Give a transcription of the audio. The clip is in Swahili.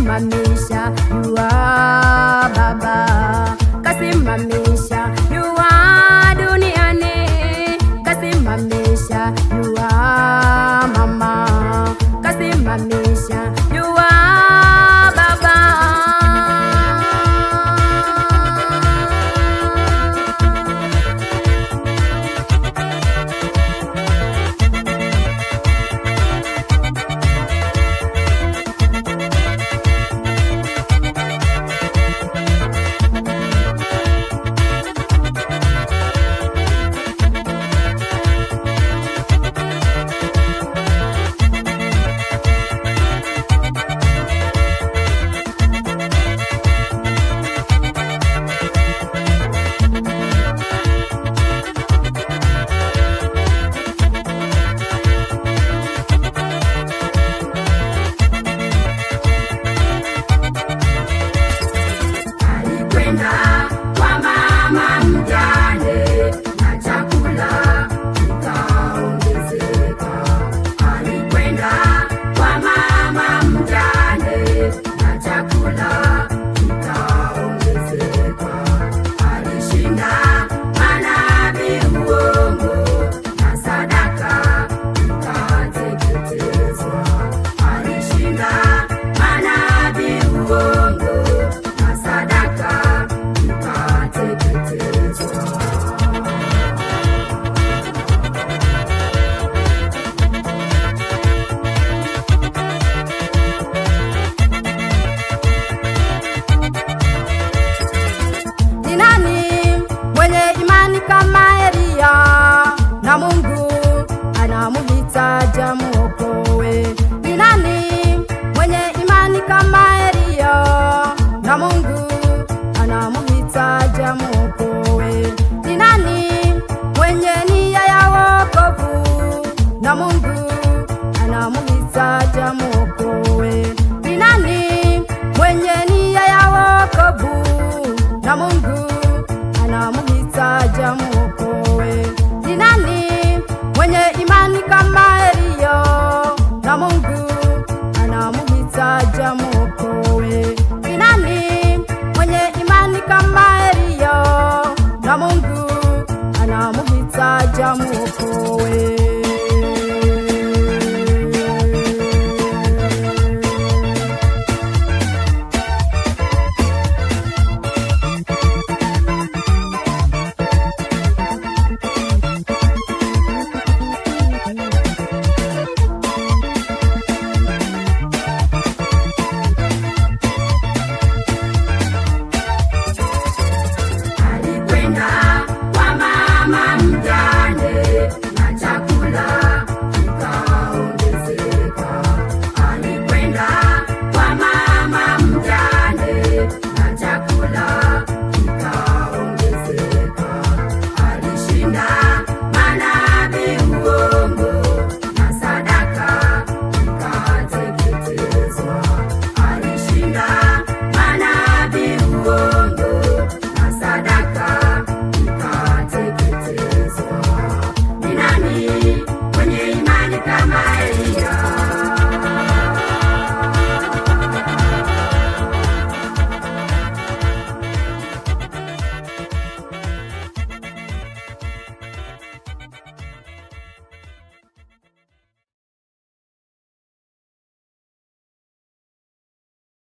kasimamisha jua Baba, kasimamisha jua duniani, kasimamisha jua Mama, kasimamisha jua Baba. Kwa mama mjane na chakula kikaongezeka. Alikwenda kwa mama mjane na chakula kikaongezeka. Alishinda manabii uongo na sadaka ikateketezwa. Alishinda manabii uongo na sadaka ni nani mwenye imani kama Elia, na Mungu anamuhitaji amuokoe? Ni nani mwenye imani kama Elia, na Mungu anamuhitaji amuokoe? Ni nani mwenye nia ya wokovu, na Mungu anamuhitaji amuokoe? Ni nani mwenye nia ya wokovu, na Mungu anamuhitaji amuokoe? Ni nani mwenye imani kama Elia, na Mungu anamuhitaji amuokoe? Ni nani mwenye imani kama Elia, na Mungu anamuhitaji amuokoe?